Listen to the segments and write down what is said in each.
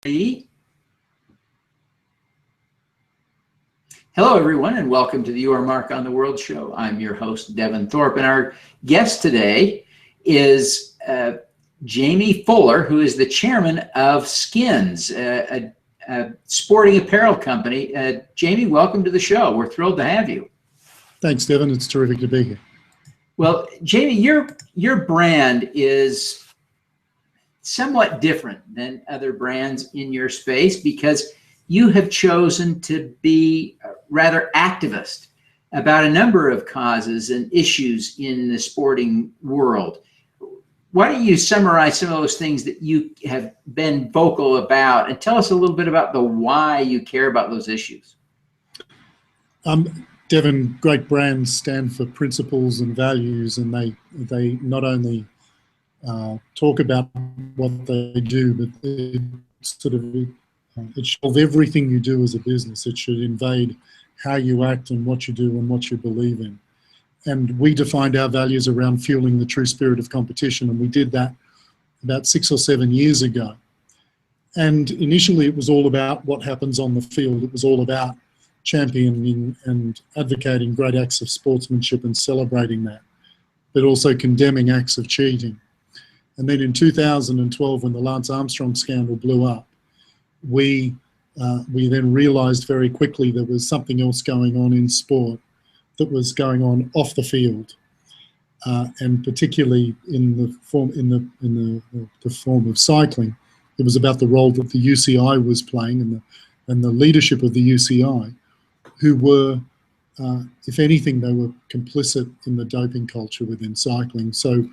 Hello, everyone, and welcome to the Your Mark on the World show. I'm your host, Devin Thorpe, and our guest today is Jaimie Fuller, who is the chairman of Skins, a sporting apparel company. Jaimie, welcome to the show. We're thrilled to have you. Thanks, Devin. It's terrific to be here. Well, Jaimie, your brand is somewhat different than other brands in your space because you have chosen to be rather activist about a number of causes and issues in the sporting world. Why don't you summarize some of those things that you have been vocal about and tell us a little bit about the why you care about those issues? Devin, great brands stand for principles and values, and they not only talk about what they do, but it should of everything you do as a business. It should invade how you act and what you do and what you believe in. And we defined our values around fueling the true spirit of competition, and we did that about 6 or 7 years ago. And initially it was all about what happens on the field. It was all about championing and advocating great acts of sportsmanship and celebrating that, but also condemning acts of cheating. And then in 2012, when the Lance Armstrong scandal blew up, we then realised very quickly there was something else going on in sport that was going on off the field, and particularly in the form of cycling. It was about the role that the UCI was playing and the leadership of the UCI, who were, if anything, they were complicit in the doping culture within cycling. So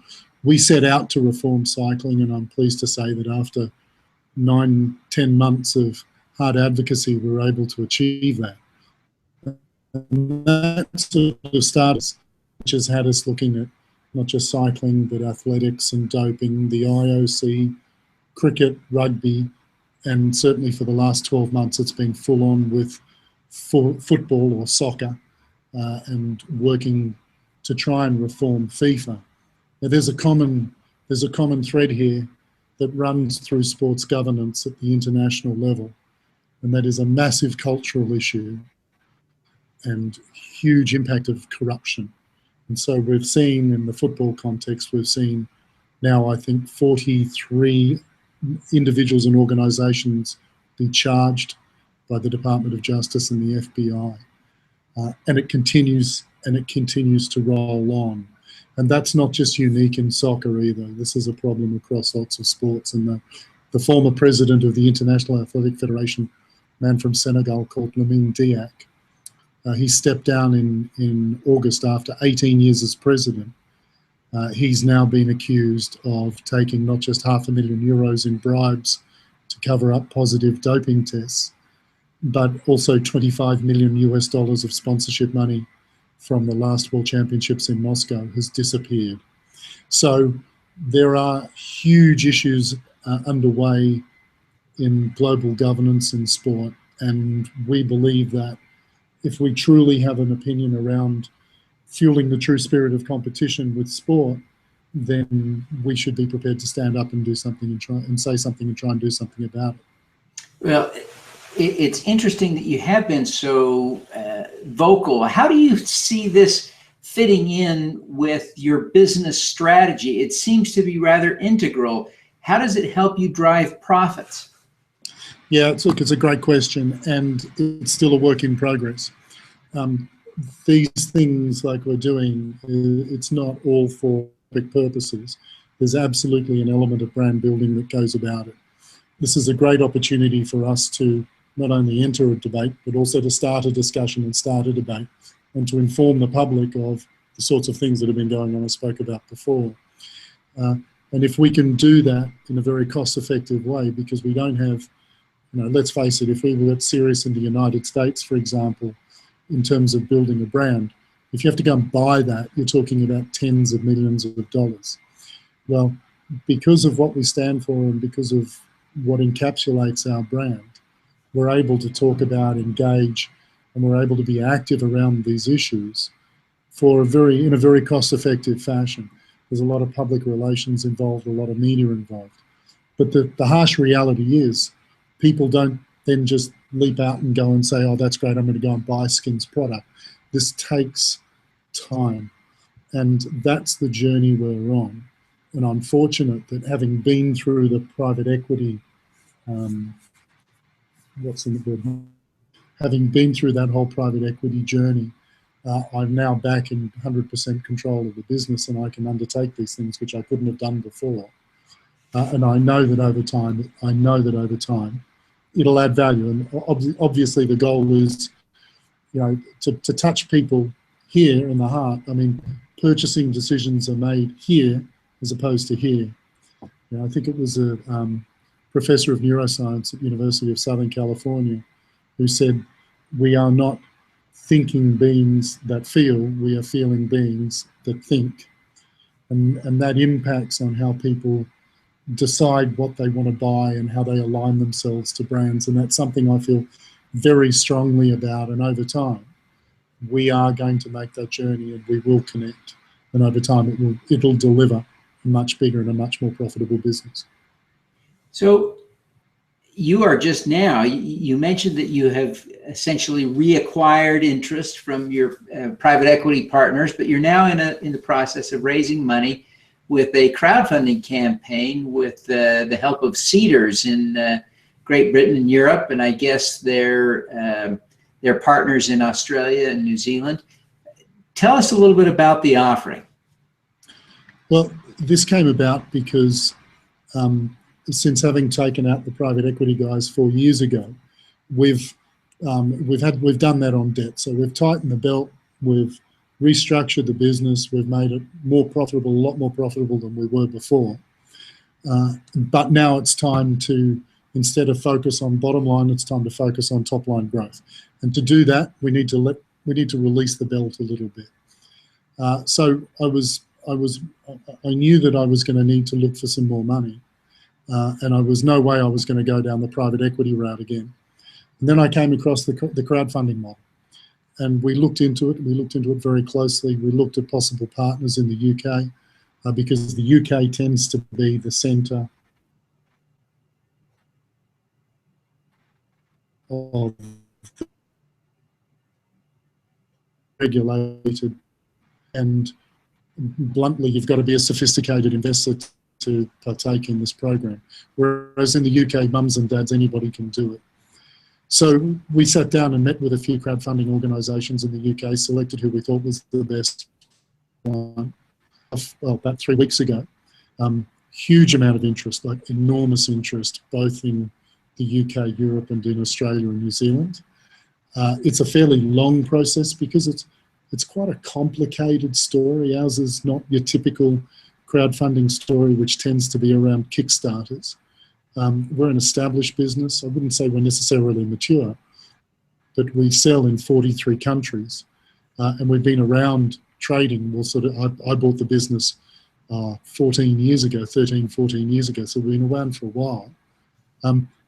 we set out to reform cycling, and I'm pleased to say that after 9-10 months of hard advocacy, we were able to achieve that. And that sort of started, which has had us looking at not just cycling, but athletics and doping, the IOC, cricket, rugby, and certainly for the last 12 months, it's been full on with football or soccer, and working to try and reform FIFA. Now, there's a common thread here that runs through sports governance at the international level, and that is a massive cultural issue and huge impact of corruption. And so we've seen in the football context, we've seen now, I think, 43 individuals and organisations be charged by the Department of Justice and the FBI, and it continues to roll on. And that's not just unique in soccer either. This is a problem across lots of sports. And the former president of the International Athletic Federation, a man from Senegal called Lamine Diack, he stepped down in August after 18 years as president. He's now been accused of taking not just €500,000 in bribes to cover up positive doping tests, but also $25 million of sponsorship money from the last World Championships in Moscow has disappeared. So there are huge issues underway in global governance in sport, and we believe that if we truly have an opinion around fueling the true spirit of competition with sport, then we should be prepared to stand up and do something and say something and try and do something about it. Well, it's interesting that you have been so vocal. How do you see this fitting in with your business strategy? It seems to be rather integral. How does it help you drive profits? Yeah, it's a great question, and it's still a work in progress. These things like we're doing, it's not all for big purposes. There's absolutely an element of brand building that goes about it. This is a great opportunity for us to not only enter a debate, but also to start a discussion and start a debate, and to inform the public of the sorts of things that have been going on I spoke about before. And if we can do that in a very cost-effective way, because we don't have, let's face it, if we were serious in the United States, for example, in terms of building a brand, if you have to go and buy that, you're talking about tens of millions of dollars. Well, because of what we stand for and because of what encapsulates our brand, we're able to talk about, engage, and we're able to be active around these issues in a very cost-effective fashion. There's a lot of public relations involved, a lot of media involved. But the harsh reality is people don't then just leap out and go and say, oh, that's great, I'm going to go and buy Skin's product. This takes time, and that's the journey we're on. And I'm fortunate that having been through the private equity, having been through that whole private equity journey, I'm now back in 100% control of the business, and I can undertake these things which I couldn't have done before. And I know that over time, it'll add value. And obviously the goal is, to touch people here in the heart. I mean, purchasing decisions are made here as opposed to here. I think it was a professor of neuroscience at University of Southern California who said, we are not thinking beings that feel, we are feeling beings that think. And that impacts on how people decide what they want to buy and how they align themselves to brands. And that's something I feel very strongly about. And over time, we are going to make that journey, and we will connect. And over time, it'll deliver a much bigger and a much more profitable business. So you are just now, you mentioned that you have essentially reacquired interest from your private equity partners, but you're now in the process of raising money with a crowdfunding campaign with the help of Seeders in Great Britain and Europe, and I guess their partners in Australia and New Zealand. Tell us a little bit about the offering. Well, this came about because since having taken out the private equity guys 4 years ago, we've done that on debt. So we've tightened the belt, we've restructured the business, we've made it more profitable, a lot more profitable than we were before. But now it's time to, instead of focus on bottom line, it's time to focus on top line growth. And to do that, we need to release the belt a little bit. So I knew that I was going to need to look for some more money. And I was no way I was going to go down the private equity route again. And then I came across the crowdfunding model, and we looked into it. We looked into it very closely. We looked at possible partners in the UK because the UK tends to be the centre of regulated, and bluntly, you've got to be a sophisticated investor to partake in this program. Whereas in the UK, mums and dads, anybody can do it. So we sat down and met with a few crowdfunding organisations in the UK, selected who we thought was the best one, well, about 3 weeks ago. Huge amount of interest, like enormous interest, both in the UK, Europe, and in Australia and New Zealand. It's a fairly long process because it's quite a complicated story. Ours is not your typical crowdfunding story, which tends to be around Kickstarters. We're an established business. I wouldn't say we're necessarily mature, but we sell in 43 countries, and we've been around trading. Well, I bought the business 13, 14 years ago, so we've been around for a while.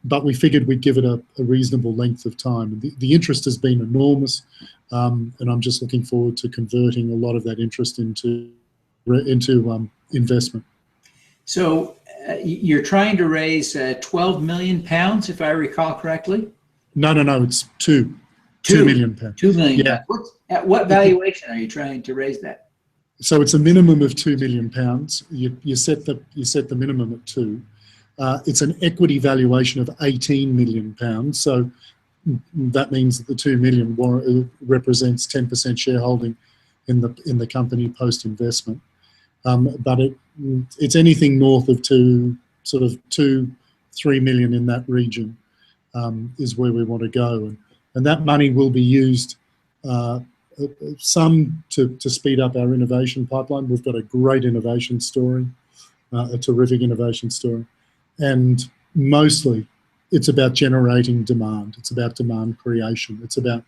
But we figured we'd give it a reasonable length of time. The interest has been enormous, and I'm just looking forward to converting a lot of that interest into investment. So you're trying to raise 12 million pounds, if I recall correctly? No, it's two million pounds. 2 million. Yeah. At what valuation are you trying to raise that? So it's a minimum of 2 million pounds. You set the minimum at 2. It's an equity valuation of 18 million pounds. So that means that the 2 million represents 10% shareholding in the company post investment. But it's anything north of 2, 3 million in that region is where we want to go, and that money will be used some to speed up our innovation pipeline. We've got a great innovation story, a terrific innovation story, and mostly it's about generating demand. It's about demand creation. It's about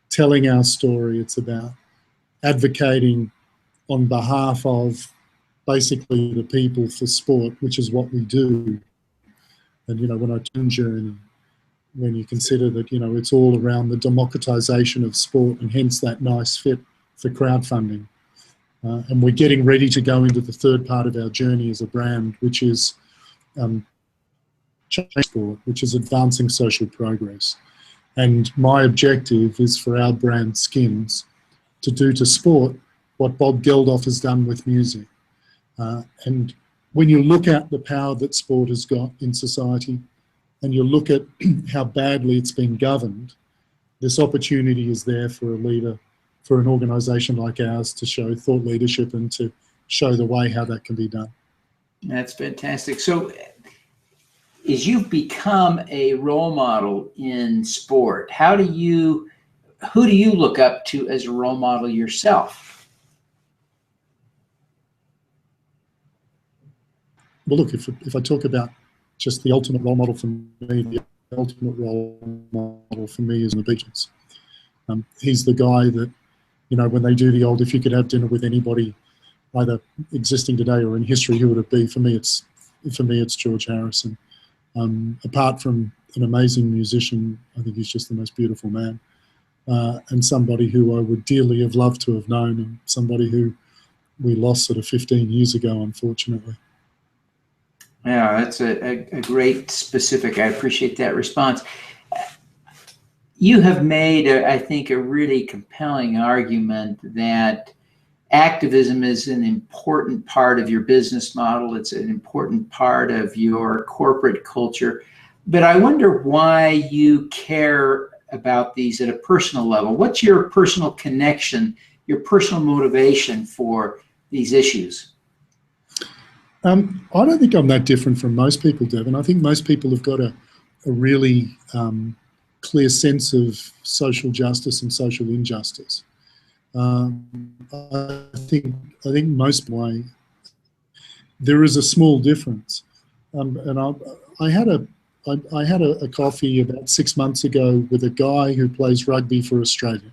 telling our story. It's about advocating on behalf of basically the people for sport, which is what we do. And, when I turn journey, when you consider that, it's all around the democratization of sport, and hence that nice fit for crowdfunding. And we're getting ready to go into the third part of our journey as a brand, which is change sport, which is advancing social progress. And my objective is for our brand Skins to do to sport what Bob Geldof has done with music. And when you look at the power that sport has got in society, and you look at how badly it's been governed, this opportunity is there for a leader, for an organisation like ours, to show thought leadership and to show the way how that can be done. That's fantastic. So as you've become a role model in sport, who do you look up to as a role model yourself? Well, look, if I talk about just the ultimate role model for me, the ultimate role model for me is the Beaches. He's the guy that, you know, when they do the old, if you could have dinner with anybody, either existing today or in history, who would it be? For me, it's George Harrison. Apart from an amazing musician, I think he's just the most beautiful man, and somebody who I would dearly have loved to have known, and somebody who we lost sort of 15 years ago, unfortunately. Yeah, that's a great specific. I appreciate that response. You have made, I think, a really compelling argument that activism is an important part of your business model. It's an important part of your corporate culture. But I wonder why you care about these at a personal level. What's your personal connection, your personal motivation for these issues? I don't think I'm that different from most people, Devin. I think most people have got a really clear sense of social justice and social injustice. I think most way there is a small difference, and I had a coffee about 6 months ago with a guy who plays rugby for Australia.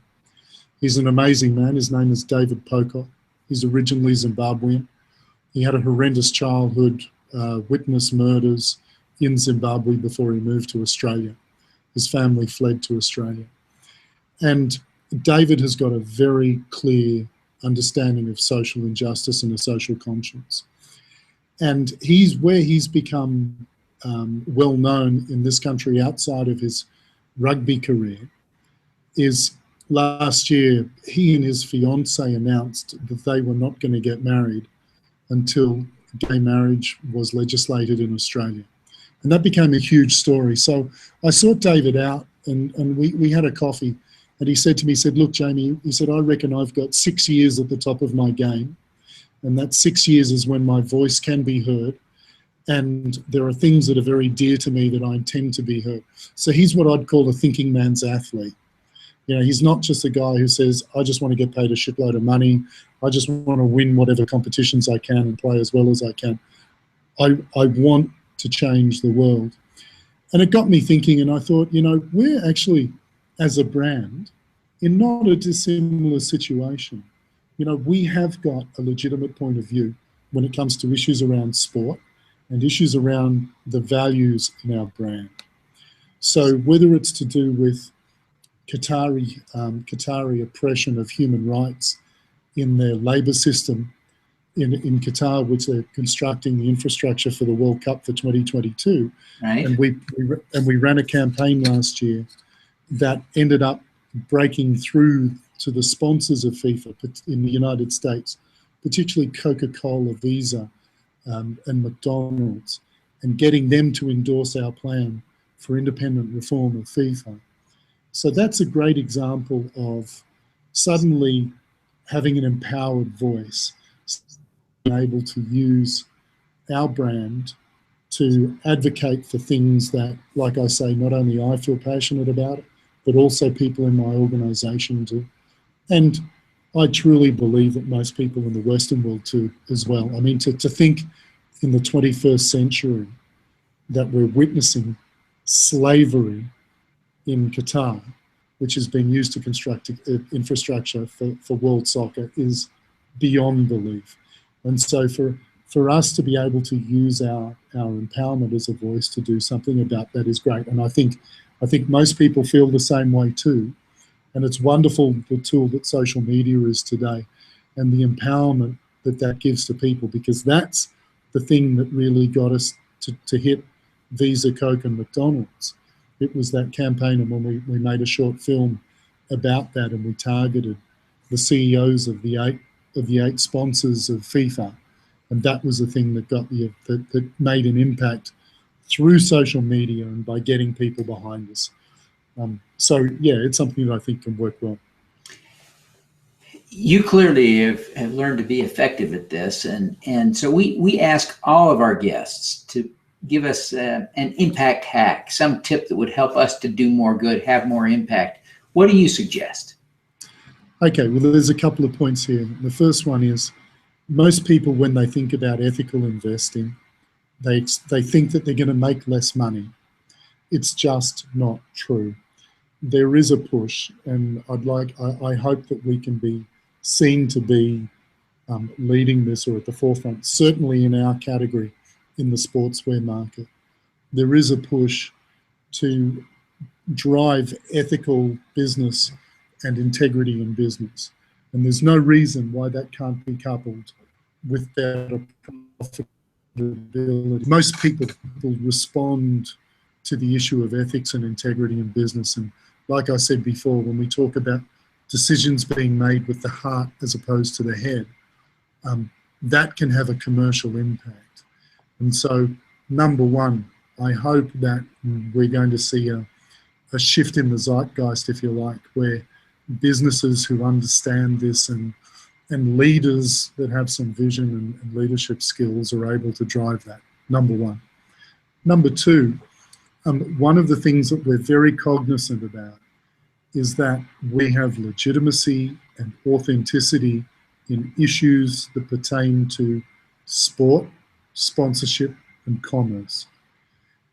He's an amazing man. His name is David Pocock. He's originally Zimbabwean. He had a horrendous childhood, witnessed murders in Zimbabwe before he moved to Australia. His family fled to Australia. And David has got a very clear understanding of social injustice and a social conscience. And he's become well known in this country outside of his rugby career is last year he and his fiancée announced that they were not going to get married until gay marriage was legislated in Australia. And that became a huge story. So I sought David out and we had a coffee, and he said to me, he said, look, Jaimie, he said, I reckon I've got 6 years at the top of my game, and that 6 years is when my voice can be heard, and there are things that are very dear to me that I intend to be heard. So he's what I'd call a thinking man's athlete. You know, he's not just a guy who says, I just want to get paid a shitload of money. I just want to win whatever competitions I can and play as well as I can. I want to change the world. And it got me thinking, and I thought, you know, we're actually, as a brand, in not a dissimilar situation. You know, we have got a legitimate point of view when it comes to issues around sport and issues around the values in our brand. So whether it's to do with Qatari oppression of human rights in their labour system in Qatar, which they're constructing the infrastructure for the World Cup for 2022. Right. And we ran a campaign last year that ended up breaking through to the sponsors of FIFA in the United States, particularly Coca-Cola, Visa, and McDonald's, and getting them to endorse our plan for independent reform of FIFA. So that's a great example of suddenly having an empowered voice, being able to use our brand to advocate for things that, like I say, not only I feel passionate about it, but also people in my organisation do. And I truly believe that most people in the Western world too as well. I mean, to think in the 21st century that we're witnessing slavery in Qatar, which has been used to construct infrastructure for world soccer, is beyond belief. And so for us to be able to use our empowerment as a voice to do something about that is great. And I think most people feel the same way too. And it's wonderful, the tool that social media is today and the empowerment that gives to people, because that's the thing that really got us to hit Visa, Coke and McDonald's. It was that campaign, and when we made a short film about that, and we targeted the CEOs of the eight sponsors of FIFA, and that was the thing that got that made an impact through social media and by getting people behind us. So yeah, it's something that I think can work well. You clearly have learned to be effective at this, and so we ask all of our guests to give us an impact hack, some tip that would help us to do more good, have more impact. What do you suggest? Okay, well, there's a couple of points here. The first one is, most people, when they think about ethical investing, they think that they're going to make less money. It's just not true. There is a push, and I hope that we can be seen to be leading this or at the forefront, certainly in our category in the sportswear market. There is a push to drive ethical business and integrity in business. And there's no reason why that can't be coupled with better profitability. Most people will respond to the issue of ethics and integrity in business. And like I said before, when we talk about decisions being made with the heart as opposed to the head, that can have a commercial impact. And so, number one, I hope that we're going to see a shift in the zeitgeist, if you like, where businesses who understand this and leaders that have some vision and leadership skills are able to drive that, number one. Number two, one of the things that we're very cognizant about is that we have legitimacy and authenticity in issues that pertain to sport, sponsorship and commerce.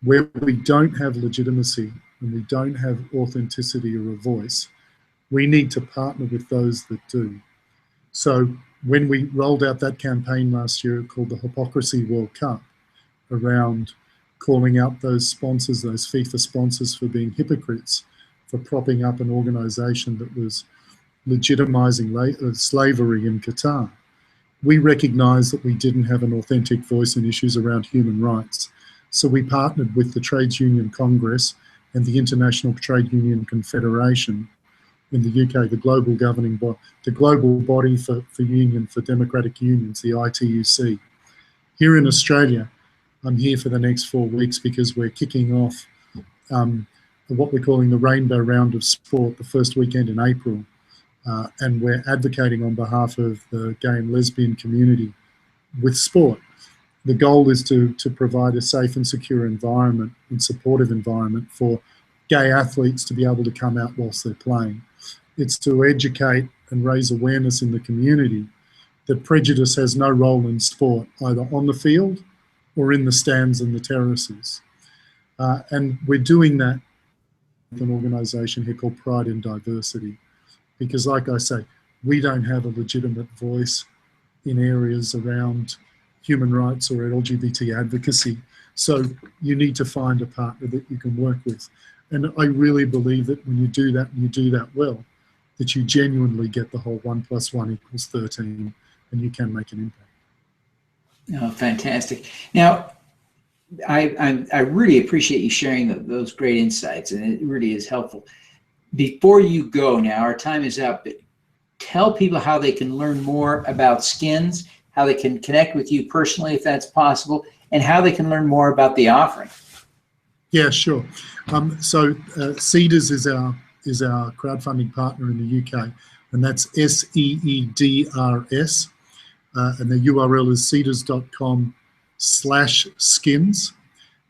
Where we don't have legitimacy and we don't have authenticity or a voice, we need to partner with those that do. So when we rolled out that campaign last year called the Hypocrisy World Cup, around calling out those sponsors, those FIFA sponsors, for being hypocrites, for propping up an organization that was legitimizing slavery in Qatar, we recognized that we didn't have an authentic voice in issues around human rights. So we partnered with the Trades Union Congress and the International Trade Union Confederation in the UK, the global governing body, the global body for democratic unions, the ITUC. Here in Australia, I'm here for the next 4 weeks because we're kicking off what we're calling the Rainbow Round of Sport, the first weekend in April. And we're advocating on behalf of the gay and lesbian community with sport. The goal is to provide a safe and secure environment and supportive environment for gay athletes to be able to come out whilst they're playing. It's to educate and raise awareness in the community that prejudice has no role in sport, either on the field or in the stands and the terraces. And we're doing that with an organisation here called Pride in Diversity. Because like I say, we don't have a legitimate voice in areas around human rights or LGBT advocacy. So you need to find a partner that you can work with. And I really believe that when you do that, and you do that well, that you genuinely get the whole 1 + 1 = 13, and you can make an impact. Oh, fantastic. Now, I really appreciate you sharing those great insights, and it really is helpful. Before you go now, our time is up, but tell people how they can learn more about Skins, how they can connect with you personally, if that's possible, and how they can learn more about the offering. Yeah, sure. So Seedrs is our crowdfunding partner in the UK, and that's SEEDRS, and the URL is seedrs.com/skins.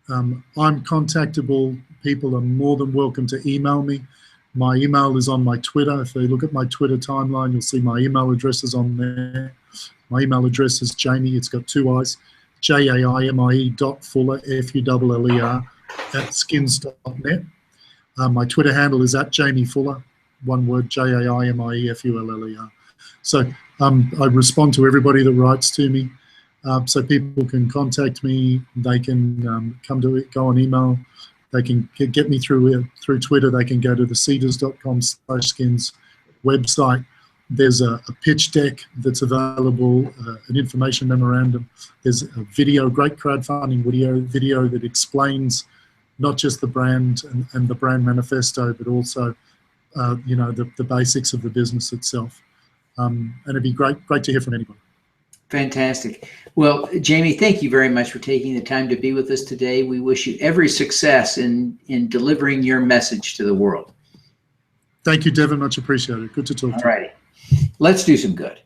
I'm contactable. People are more than welcome to email me. My email is on my Twitter. If they look at my Twitter timeline, you'll see my email address is on there. My email address is Jaimie, it's got 2 I's, JAIMIE.Fuller, FULLER, @skins.net. My Twitter handle is @JaimieFuller, one word, JAIMIEFULLER. So I respond to everybody that writes to me. So people can contact me. They can go on email. They can get me through Twitter. They can go to the seedrs.com/skins website. There's a pitch deck that's available, an information memorandum. There's a video, great crowdfunding video that explains not just the brand and the brand manifesto, but also, you know, the basics of the business itself. And it'd be great to hear from anybody. Fantastic. Well, Jaimie, thank you very much for taking the time to be with us today. We wish you every success in delivering your message to the world. Thank you, Devin. Much appreciated. Good to talk to you. All righty. Let's do some good.